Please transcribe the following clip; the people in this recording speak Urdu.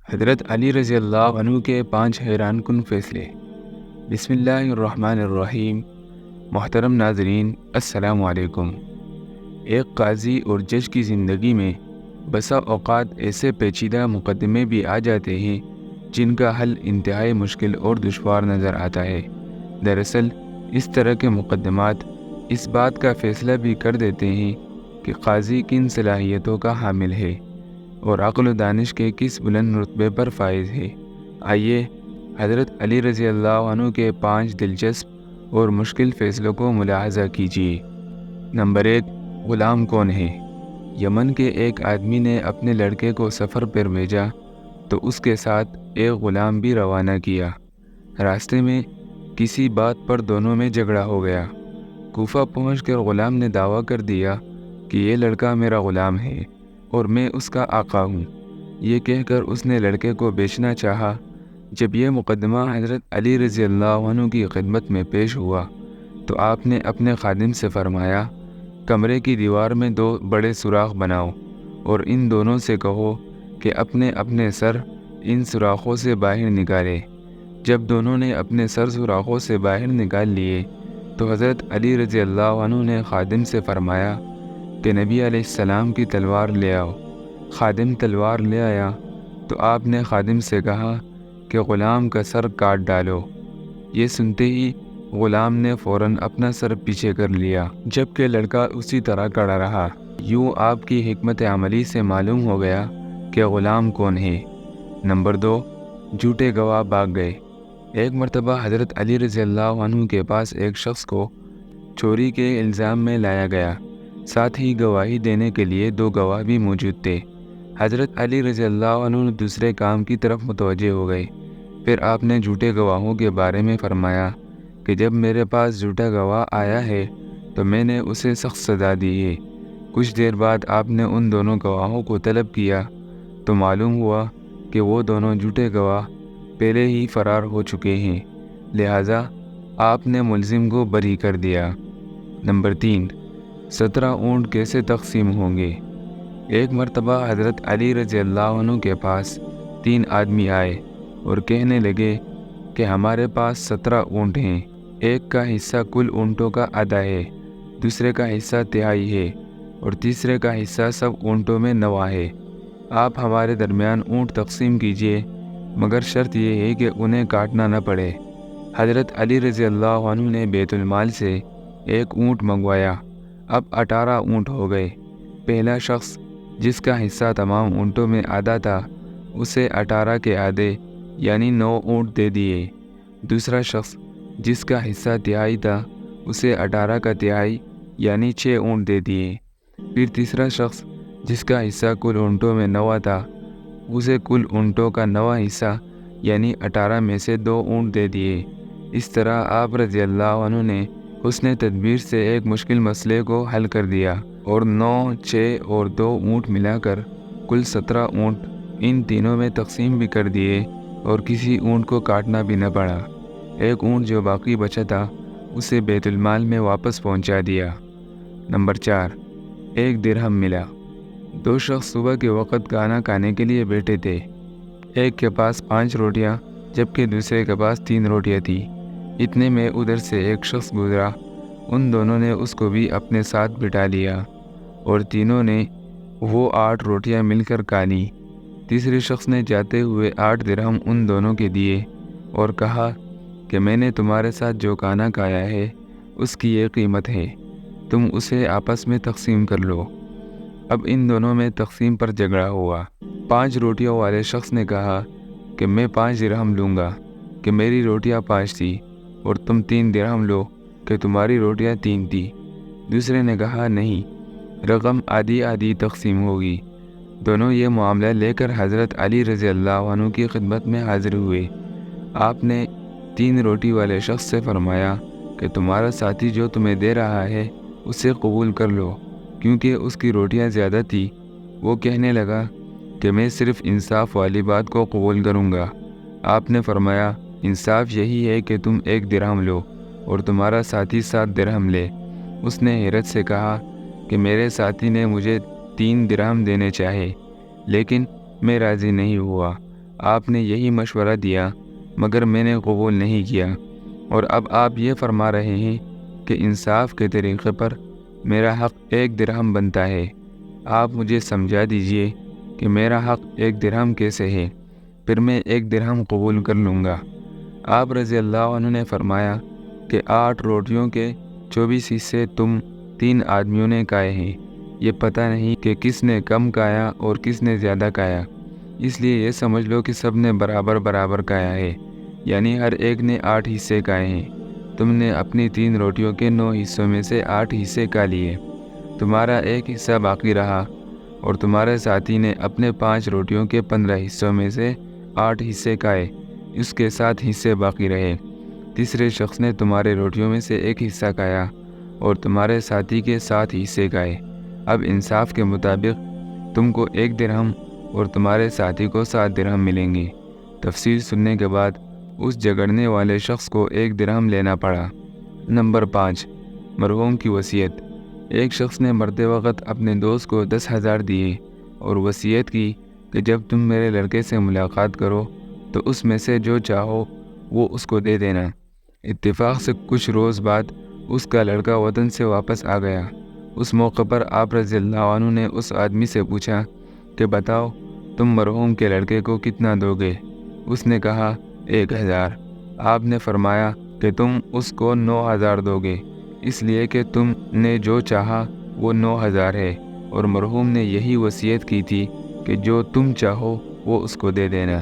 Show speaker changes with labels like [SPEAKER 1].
[SPEAKER 1] حضرت علی رضی اللہ عنہ کے 5 حیران کن فیصلے۔ بسم اللہ الرحمن الرحیم۔ محترم ناظرین، السلام علیکم۔ ایک قاضی اور جج کی زندگی میں بسا اوقات ایسے پیچیدہ مقدمے بھی آ جاتے ہیں جن کا حل انتہائی مشکل اور دشوار نظر آتا ہے۔ دراصل اس طرح کے مقدمات اس بات کا فیصلہ بھی کر دیتے ہیں کہ قاضی کن صلاحیتوں کا حامل ہے اور عقل و دانش کے کس بلند رتبے پر فائز ہے۔ آئیے حضرت علی رضی اللہ عنہ کے 5 دلچسپ اور مشکل فیصلوں کو ملاحظہ کیجیے۔ نمبر 1، غلام کون ہے؟ یمن کے ایک آدمی نے اپنے لڑکے کو سفر پر بھیجا تو اس کے ساتھ ایک غلام بھی روانہ کیا۔ راستے میں کسی بات پر دونوں میں جھگڑا ہو گیا۔ کوفہ پہنچ کر غلام نے دعویٰ کر دیا کہ یہ لڑکا میرا غلام ہے اور میں اس کا آقا ہوں۔ یہ کہہ کر اس نے لڑکے کو بیچنا چاہا۔ جب یہ مقدمہ حضرت علی رضی اللہ عنہ کی خدمت میں پیش ہوا تو آپ نے اپنے خادم سے فرمایا، کمرے کی دیوار میں 2 بڑے سوراخ بناؤ اور ان دونوں سے کہو کہ اپنے اپنے سر ان سوراخوں سے باہر نکالے۔ جب دونوں نے اپنے سر سوراخوں سے باہر نکال لیے تو حضرت علی رضی اللہ عنہ نے خادم سے فرمایا کہ نبی علیہ السلام کی تلوار لے آؤ۔ خادم تلوار لے آیا تو آپ نے خادم سے کہا کہ غلام کا سر کاٹ ڈالو۔ یہ سنتے ہی غلام نے فوراً اپنا سر پیچھے کر لیا، جبکہ لڑکا اسی طرح کھڑا رہا۔ یوں آپ کی حکمت عملی سے معلوم ہو گیا کہ غلام کون ہے۔ نمبر 2، جھوٹے گواہ بھاگ گئے۔ ایک مرتبہ حضرت علی رضی اللہ عنہ کے پاس ایک شخص کو چوری کے الزام میں لایا گیا۔ ساتھ ہی گواہی دینے کے لیے 2 گواہ بھی موجود تھے۔ حضرت علی رضی اللہ عنہ دوسرے کام کی طرف متوجہ ہو گئے۔ پھر آپ نے جھوٹے گواہوں کے بارے میں فرمایا کہ جب میرے پاس جھوٹا گواہ آیا ہے تو میں نے اسے سخت سزا دی ہے۔ کچھ دیر بعد آپ نے ان دونوں گواہوں کو طلب کیا تو معلوم ہوا کہ وہ دونوں جھوٹے گواہ پہلے ہی فرار ہو چکے ہیں، لہٰذا آپ نے ملزم کو بری کر دیا۔ نمبر 3، 17 اونٹ کیسے تقسیم ہوں گے؟ ایک مرتبہ حضرت علی رضی اللہ عنہ کے پاس 3 آدمی آئے اور کہنے لگے کہ ہمارے پاس 17 اونٹ ہیں۔ ایک کا حصہ کل اونٹوں کا آدھا ہے، دوسرے کا حصہ تہائی ہے اور تیسرے کا حصہ سب اونٹوں میں 9 ہے۔ آپ ہمارے درمیان اونٹ تقسیم کیجیے، مگر شرط یہ ہے کہ انہیں کاٹنا نہ پڑے۔ حضرت علی رضی اللہ عنہ نے بیت المال سے ایک اونٹ منگوایا۔ اب 18 اونٹ ہو گئے۔ پہلا شخص جس کا حصہ تمام اونٹوں میں آدھا تھا اسے 18 کے آدھے یعنی 9 اونٹ دے دیے۔ دوسرا شخص جس کا حصہ تہائی تھا اسے 18 کا تہائی یعنی 6 اونٹ دے دیے۔ پھر تیسرا شخص جس کا حصہ کل اونٹوں میں 9 تھا اسے کل اونٹوں کا 9واں حصہ یعنی 18 میں سے 2 اونٹ دے دیے۔ اس طرح آپ رضی اللہ عنہ نے حسن تدبیر سے ایک مشکل مسئلے کو حل کر دیا اور 9، 6 اور 2 اونٹ ملا کر کل 17 اونٹ ان تینوں میں تقسیم بھی کر دیے اور کسی اونٹ کو کاٹنا بھی نہ پڑا۔ ایک اونٹ جو باقی بچا تھا اسے بیت المال میں واپس پہنچا دیا۔ نمبر 4، 1 درہم ملا۔ 2 شخص صبح کے وقت کھانا کھانے کے لیے بیٹھے تھے۔ ایک کے پاس 5 روٹیاں جبکہ دوسرے کے پاس 3 روٹیاں تھیں۔ اتنے میں ادھر سے ایک شخص گزرا۔ ان دونوں نے اس کو بھی اپنے ساتھ بٹھا لیا اور تینوں نے وہ 8 روٹیاں مل کر کھا لیں۔ تیسرے شخص نے جاتے ہوئے 8 درہم ان دونوں کے دیے اور کہا کہ میں نے تمہارے ساتھ جو کھانا کھایا ہے اس کی یہ قیمت ہے، تم اسے آپس میں تقسیم کر لو۔ اب ان دونوں میں تقسیم پر جھگڑا ہوا۔ 5 روٹیوں والے شخص نے کہا کہ میں 5 درہم لوں گا کہ میری روٹیاں 5 تھیں، اور تم 3 درہم لو کہ تمہاری روٹیاں 3 تھیں۔ دوسرے نے کہا نہیں، رقم آدھی آدھی تقسیم ہوگی۔ دونوں یہ معاملہ لے کر حضرت علی رضی اللہ عنہ کی خدمت میں حاضر ہوئے۔ آپ نے 3 روٹی والے شخص سے فرمایا کہ تمہارا ساتھی جو تمہیں دے رہا ہے اسے قبول کر لو، کیونکہ اس کی روٹیاں زیادہ تھیں۔ وہ کہنے لگا کہ میں صرف انصاف والی بات کو قبول کروں گا۔ آپ نے فرمایا انصاف یہی ہے کہ تم 1 درہم لو اور تمہارا ساتھی 7 درہم لے۔ اس نے حیرت سے کہا کہ میرے ساتھی نے مجھے 3 درہم دینے چاہے لیکن میں راضی نہیں ہوا۔ آپ نے یہی مشورہ دیا مگر میں نے قبول نہیں کیا، اور اب آپ یہ فرما رہے ہیں کہ انصاف کے طریقے پر میرا حق 1 درہم بنتا ہے۔ آپ مجھے سمجھا دیجئے کہ میرا حق 1 درہم کیسے ہے، پھر میں 1 درہم قبول کر لوں گا۔ آپ رضی اللہ عنہ نے فرمایا کہ 8 روٹیوں کے 24 حصے تم 3 آدمیوں نے کھائے ہیں، یہ پتہ نہیں کہ کس نے کم کھایا اور کس نے زیادہ کھایا، اس لیے یہ سمجھ لو کہ سب نے برابر برابر کھایا ہے، یعنی ہر ایک نے 8 حصے کھائے ہیں۔ تم نے اپنی 3 روٹیوں کے 9 حصوں میں سے 8 حصے کھا لیے، تمہارا 1 حصہ باقی رہا، اور تمہارے ساتھی نے اپنے 5 روٹیوں کے 15 حصوں میں سے 8 حصے کھائے، اس کے 7 حصے باقی رہے۔ تیسرے شخص نے تمہارے روٹیوں میں سے 1 حصہ کھایا اور تمہارے ساتھی کے 7 حصے کھائے۔ اب انصاف کے مطابق تم کو 1 درہم اور تمہارے ساتھی کو 7 درہم ملیں گے۔ تفصیل سننے کے بعد اس جھگڑنے والے شخص کو 1 درہم لینا پڑا۔ نمبر 5، مرحوم کی وصیت۔ ایک شخص نے مرتے وقت اپنے دوست کو 10,000 دیے اور وصیت کی کہ جب تم میرے لڑکے سے ملاقات کرو تو اس میں سے جو چاہو وہ اس کو دے دینا۔ اتفاق سے کچھ روز بعد اس کا لڑکا وطن سے واپس آ گیا۔ اس موقع پر آپ رضی اللہ عنہ نے اس آدمی سے پوچھا کہ بتاؤ تم مرحوم کے لڑکے کو کتنا دو گے؟ اس نے کہا 1,000۔ آپ نے فرمایا کہ تم اس کو 9,000 دو گے، اس لیے کہ تم نے جو چاہا وہ 9,000 ہے، اور مرحوم نے یہی وصیت کی تھی کہ جو تم چاہو وہ اس کو دے دینا۔